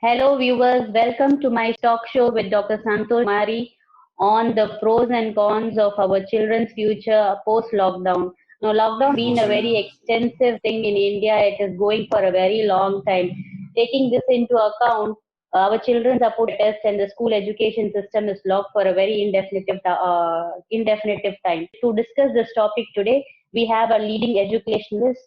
Hello, viewers. Welcome to my talk show with Dr. Santosh Mari on the pros and cons of our children's future post lockdown. Now, lockdown being a very extensive thing in India, it is going for a very long time. Taking this into account, our children are put to test and the school education system is locked for a very indefinite time. To discuss this topic today, we have a leading educationalist,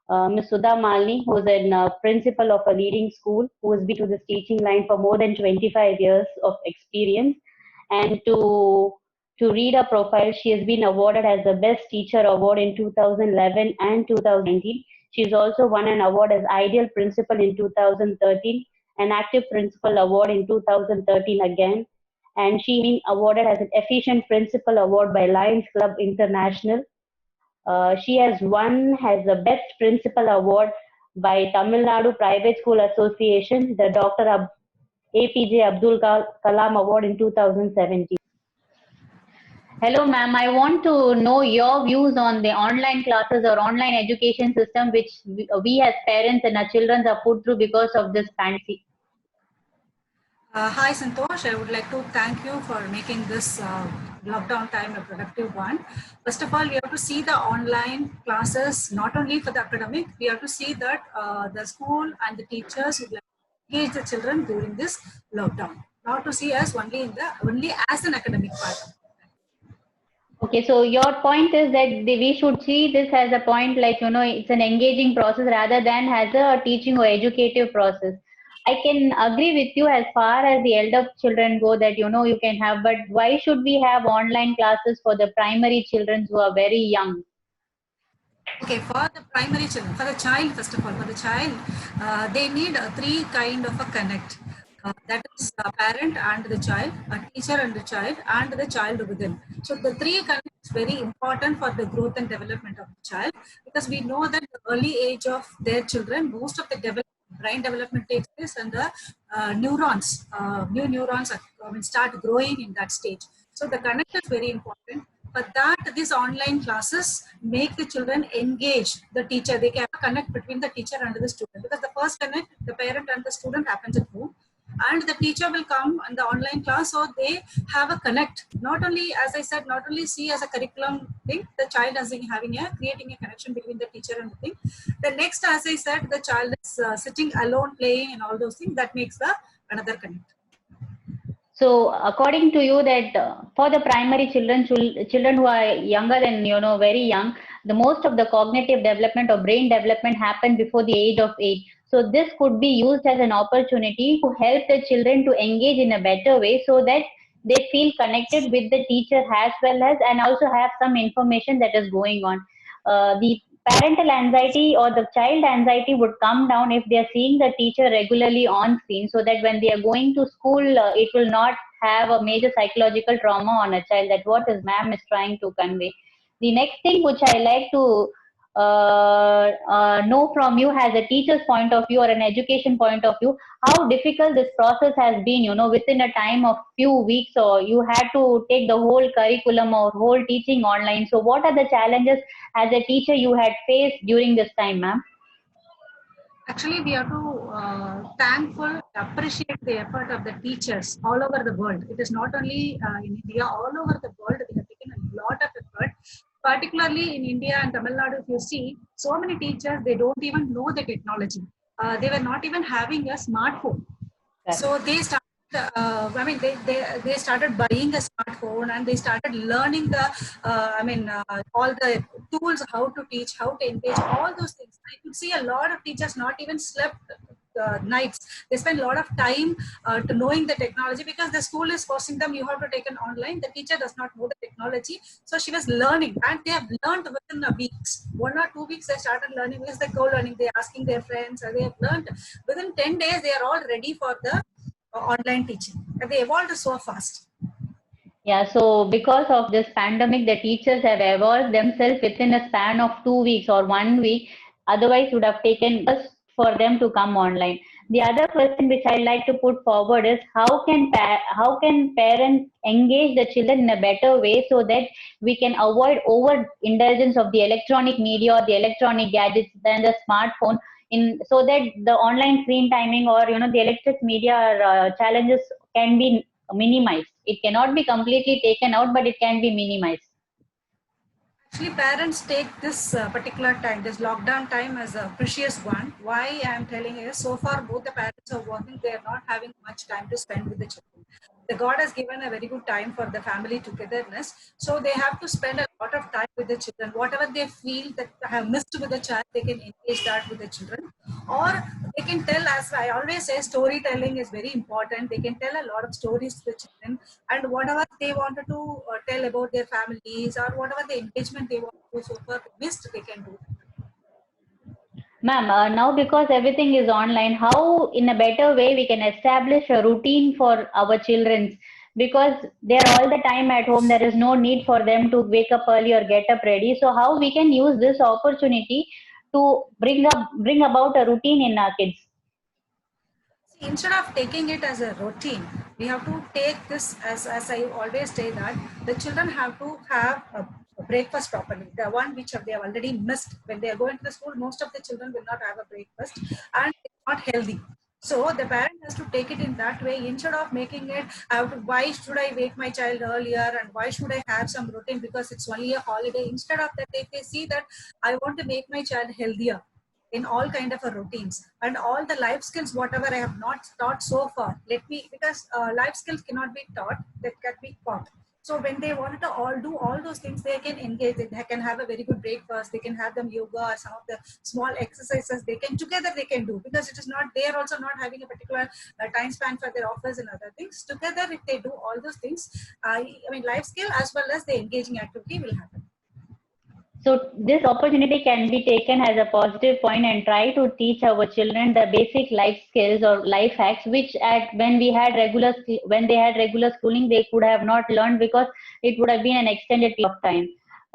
Ms. Sudha Malni, who is a principal of a leading school, who has been to this teaching line for more than 25 years of experience. And to read her profile, she has been awarded as the Best Teacher Award in 2011 and 2019. She's also won an award as Ideal Principal in 2013, an Active Principal Award in 2013 again, and she been awarded as an Efficient Principal Award by Lions Club International. She has won as the Best Principal Award by Tamil Nadu Private School Association, the Dr. APJ Abdul Kalam Award in 2017. Hello, ma'am. I want to know your views on the online classes or online education system which we as parents and our children are put through because of this pandemic. Hi Santosh, I would like to thank you for making this lockdown time a productive one. First of all, we have to see the online classes not only for the academic, we have to see that the school and the teachers would like to engage the children during this lockdown, not to see us only as an academic part. Okay, so your point is that we should see this as a point like, it's an engaging process rather than as a teaching or educative process. I can agree with you as far as the elder children go that, you can have, but why should we have online classes for the primary children who are very young? Okay, for the primary children, for the child, first of all, for the child, they need three kind of a connect. That is a parent and the child, a teacher and the child, and the child within. So the three connect is very important for the growth and development of the child, because we know that the early age of their children, most of the brain development takes place, and the new neurons start growing in that stage. So the connect is very important. But that these online classes make the children engage the teacher. They can connect between the teacher and the student, because the first connect, the parent and the student happens at home, and the teacher will come in the online class, so they have a connect. Not only, as I said, not only see as a curriculum thing, the child as creating a connection between the teacher and the thing. The next, as I said, the child is sitting alone playing and all those things, that makes the another connect. So, according to you, that for the primary children who are younger than very young, the most of the cognitive development or brain development happen before the age of 8. So, this could be used as an opportunity to help the children to engage in a better way, so that they feel connected with the teacher as well as, and also have some information that is going on. The parental anxiety or the child anxiety would come down if they are seeing the teacher regularly on screen, so that when they are going to school, it will not have a major psychological trauma on a child. That what is ma'am is trying to convey. The next thing which I like to know from you as a teacher's point of view or an education point of view, how difficult this process has been, within a time of few weeks, or you had to take the whole curriculum or whole teaching online. So what are the challenges as a teacher you had faced during this time, ma'am? Actually, we have to thankful, appreciate the effort of the teachers all over the world. It is not only in India, all over the world, they have taken a lot of effort. Particularly in India and Tamil Nadu, if you see, so many teachers, they don't even know the technology. They were not even having a smartphone. So they started. They started buying a smartphone, and they started learning all the tools, how to teach, how to engage, all those things. I could see a lot of teachers not even slept nights. They spend a lot of time to knowing the technology, because the school is forcing them, you have to take an online. The teacher does not know the technology, so she was learning, and they have learned within a weeks, 1 or 2 weeks. They started learning, because they co-learning. They're asking their friends, and they have learned within 10 days. They are all ready for the online teaching, and they evolved so fast. Yeah, so because of this pandemic, the teachers have evolved themselves within a span of 2 weeks or 1 week. Otherwise, would have taken us for them to come online. The other question which I like to put forward is how can parents engage the children in a better way, so that we can avoid over indulgence of the electronic media or the electronic gadgets than the smartphone. so that the online screen timing or the electric media challenges can be minimized. It cannot be completely taken out, but it can be minimized. Actually, parents take this particular time, this lockdown time, as a precious one. Why I am telling is, so far both the parents are working, they are not having much time to spend with the children. The God has given a very good time for the family togetherness, so they have to spend a lot of time with the children. Whatever they feel that have missed with the child, they can engage that with the children, or they can tell. As I always say, storytelling is very important. They can tell a lot of stories to the children, and whatever they wanted to tell about their families, or whatever the engagement they want to do so far missed, they can do. Ma'am, now because everything is online, how in a better way we can establish a routine for our children? Because they're all the time at home, there is no need for them to wake up early or get up ready. So how we can use this opportunity to bring about a routine in our kids? See, instead of taking it as a routine, we have to take this as I always say that the children have to have a breakfast properly. The one which they have already missed when they are going to the school, most of the children will not have a breakfast and it's not healthy. So the parent has to take it in that way instead of making it. Why should I wake my child earlier and why should I have some routine because it's only a holiday? Instead of that, if they see that I want to make my child healthier in all kind of a routines and all the life skills whatever I have not taught so far, let me, because life skills cannot be taught, that can be taught. So when they want to all do all those things, they can engage it. They can have a very good breakfast, they can have them yoga or some of the small exercises they can together they can do, because it is not, they are also not having a particular time span for their office and other things. Together if they do all those things, I mean life skill as well as the engaging activity will happen. So this opportunity can be taken as a positive point and try to teach our children the basic life skills or life hacks, which at when they had regular schooling they could have not learned because it would have been an extended period of time.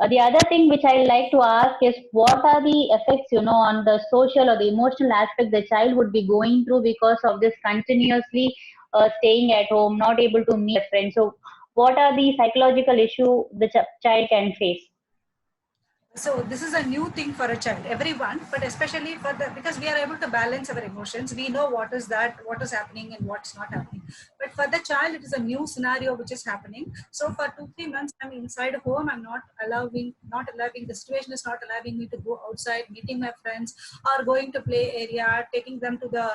The other thing which I like to ask is what are the effects, on the social or the emotional aspect the child would be going through because of this continuously staying at home, not able to meet friends. So what are the psychological issue the child can face? So this is a new thing for a child, everyone, but especially for the, because we are able to balance our emotions, we know what is that, what is happening and what's not happening. But for the child it is a new scenario which is happening. So for 2-3 months I'm inside home, I'm not allowing the situation is not allowing me to go outside meeting my friends or going to play area, taking them to the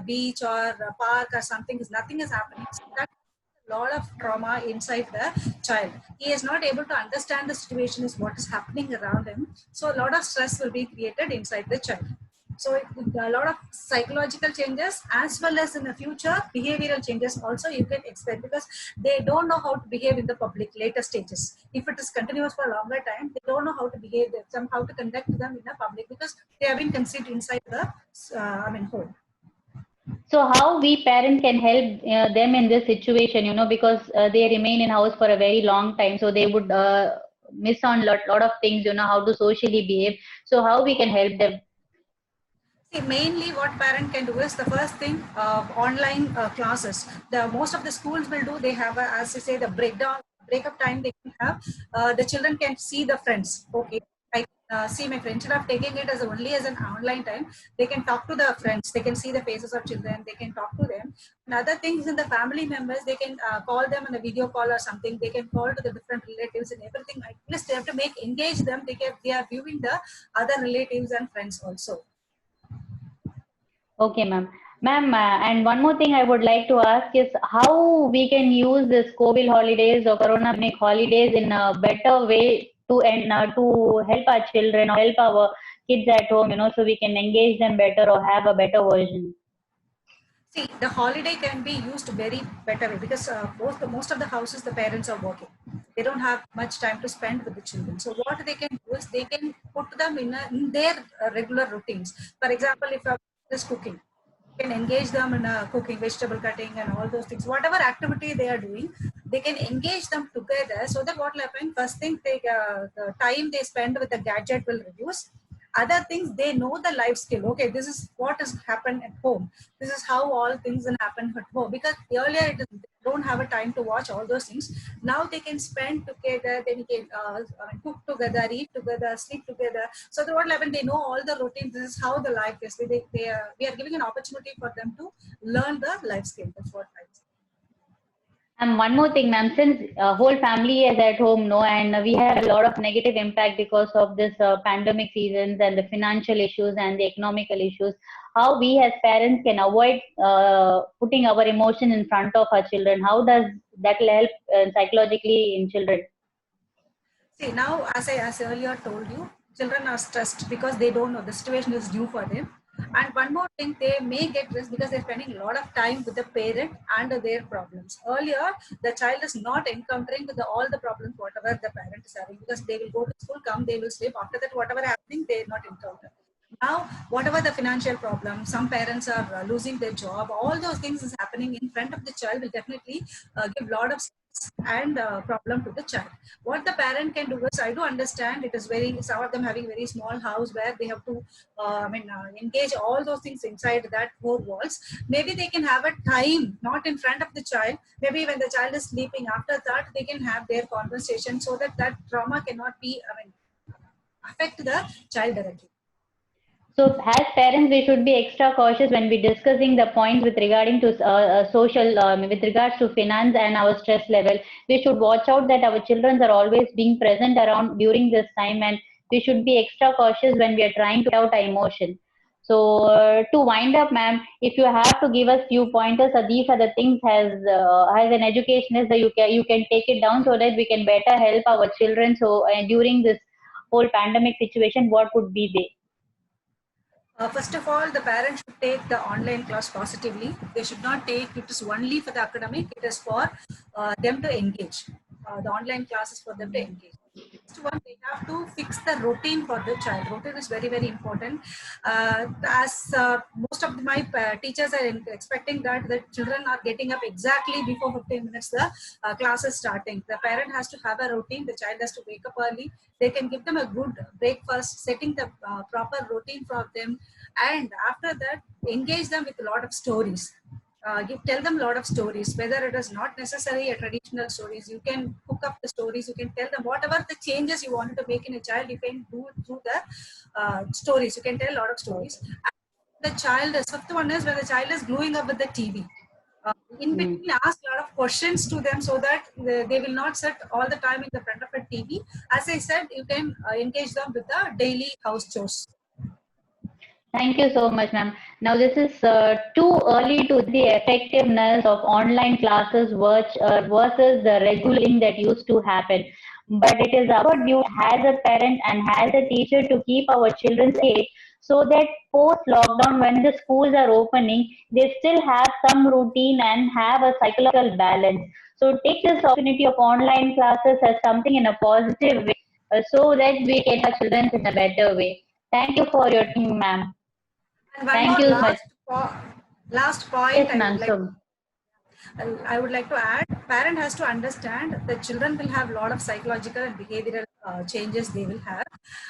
beach or park or something, is nothing is happening. So that lot of trauma inside the child. He is not able to understand the situation is what is happening around him. So a lot of stress will be created inside the child. So a lot of psychological changes as well as in the future behavioral changes also you can expect, because they don't know how to behave in the public later stages. If it is continuous for a longer time, they don't know how to behave, how to conduct them in the public, because they have been conceived inside the home. So how we parents can help them in this situation, because they remain in house for a very long time, so they would miss on lot of things, how to socially behave. So how we can help them? See, mainly what parent can do is the first thing, online classes. The most of the schools will do. They have, as I say, the breakup time. They can have. The children can see the friends. Okay, I see my friend. Instead of taking it as only as an online time, they can talk to the friends. They can see the faces of children. They can talk to them. And other things in the family members, they can call them on a video call or something. They can call to the different relatives and everything. At least they have to engage them. They are viewing the other relatives and friends also. Okay, ma'am. Ma'am, and one more thing I would like to ask is how we can use this COVID holidays or Corona pandemic holidays in a better way to help our children or help our kids at home, so we can engage them better or have a better version. See, the holiday can be used very better way, because most of the houses the parents are working. They don't have much time to spend with the children. So what they can do is they can put them in their regular routines. For example, if a is cooking, you can engage them in cooking, vegetable cutting, and all those things. Whatever activity they are doing, they can engage them together. So that what will happen? First thing, the time they spend with the gadget will reduce, Other things, they know the life skill. Okay, this is what has happened at home. This is how all things will happen at home. Because earlier they don't have a time to watch all those things. Now they can spend together, then they can cook together, eat together, sleep together. So what will happen? They know all the routines. This is how the life is. We are giving an opportunity for them to learn the life skill. That's what I say. And one more thing, ma'am, since whole family is at home, no, and we have a lot of negative impact because of this pandemic seasons and the financial issues and the economical issues, how we as parents can avoid putting our emotion in front of our children? How does that help psychologically in children? See, now, as I earlier told you, children are stressed because they don't know the situation is new for them. And one more thing, they may get stressed because they're spending a lot of time with the parent and their problems. Earlier, the child is not encountering with all the problems, whatever the parent is having, because they will go to school, come, they will sleep. After that, whatever happening, they not encounter. Now, whatever the financial problem, some parents are losing their job, all those things is happening in front of the child will definitely give a lot of stress and problem to the child. What the parent can do is, I do understand it is very, some of them having very small house where they have to engage all those things inside that four walls. Maybe they can have a time not in front of the child. Maybe when the child is sleeping, after that they can have their conversation so that that trauma cannot be affect the child directly. So, as parents, we should be extra cautious when we discussing the points with regarding to social, with regards to finance and our stress level. We should watch out that our children are always being present around during this time, and we should be extra cautious when we are trying to get out our emotion. So, to wind up, ma'am, if you have to give us few pointers, these are the things as an educationist that you can take it down so that we can better help our children. So, during this whole pandemic situation, what would be they? First of all, the parents should take the online class positively. They should not take it is only for the academic. It is for them to engage. The online class is for them to engage. Next one, they have to fix the routine for the child. Routine is very, very important. As most of my teachers are expecting that the children are getting up exactly before 15 minutes the class is starting. The parent has to have a routine. The child has to wake up early. They can give them a good breakfast, setting the proper routine for them, and after that engage them with a lot of stories. You tell them a lot of stories, whether it is not necessary a traditional stories. You can cook up the stories. You can tell them whatever the changes you wanted to make in a child. You can do it through the stories. You can tell a lot of stories. And the child, the fifth one is when the child is growing up with the TV. In between, ask a lot of questions to them so that they will not sit all the time in the front of a TV. As I said, you can engage them with the daily house chores. Thank you so much, ma'am. Now, this is too early to the effectiveness of online classes versus the regular thing that used to happen. But it is our duty as a parent and as a teacher to keep our children safe so that post lockdown, when the schools are opening, they still have some routine and have a psychological balance. So, take this opportunity of online classes as something in a positive way so that we can have children in a better way. Thank you for your time, ma'am. And one Thank more you so much. last point Yes, ma'am. So, I would like to add, parent has to understand that children will have a lot of psychological and behavioral changes they will have.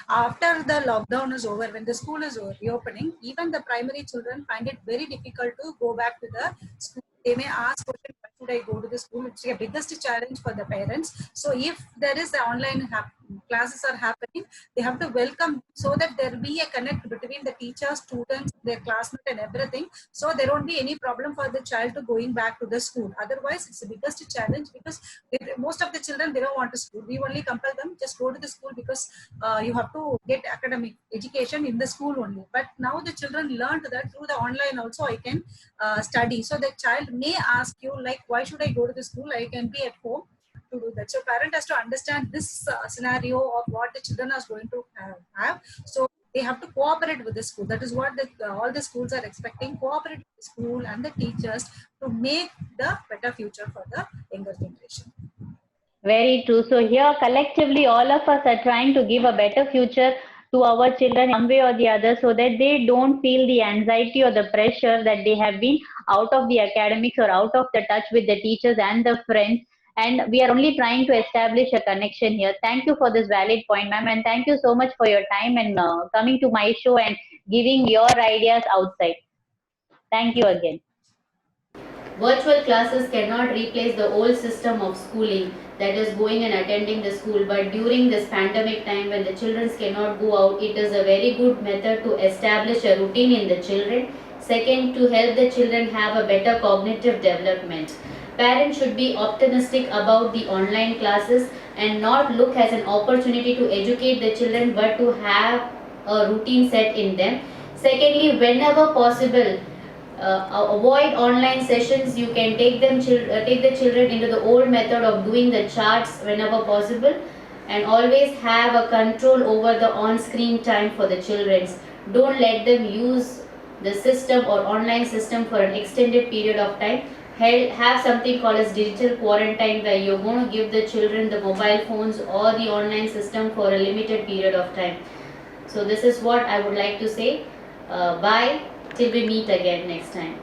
After the lockdown is over, when the school is reopening, even the primary children find it very difficult to go back to the school. They may ask, why should I go to the school? It's the biggest challenge for the parents. So if there is the online classes are happening, they have to welcome so that there be a connect between the teachers, students, their classmates and everything. So there won't be any problem for the child to going back to the school. Otherwise, it's the biggest challenge because most of the children, they don't want to school. We only compel them, just go to the school because you have to get academic education in the school only. But now the children learned that through the online also I can study. So the child may ask you like, why should I go to the school? I can be at home to do that. So parent has to understand this scenario of what the children are going to have. So they have to cooperate with the school. That is what all the schools are expecting. Cooperate with the school and the teachers to make the better future for the younger generation. very true. So here, collectively, all of us are trying to give a better future to our children one way or the other so that they don't feel the anxiety or the pressure that they have been out of the academics or out of the touch with the teachers and the friends. and we are only trying to establish a connection here. Thank you for this valid point, ma'am, and thank you so much for your time and coming to my show and giving your ideas outside. Thank you again. Virtual classes cannot replace the old system of schooling, that is going and attending the school, but during this pandemic time when the children cannot go out, it is a very good method to establish a routine in the children. Second, to help the children have a better cognitive development. Parents should be optimistic about the online classes and not look as an opportunity to educate the children, but to have a routine set in them. Secondly, whenever possible, avoid online sessions. You can take take the children into the old method of doing the charts whenever possible, and always have a control over the on-screen time for the children. Don't let them use the system or online system for an extended period of time. Have something called as digital quarantine, where you're going to give the children the mobile phones or the online system for a limited period of time. So this is what I would like to say. Bye till we meet again next time.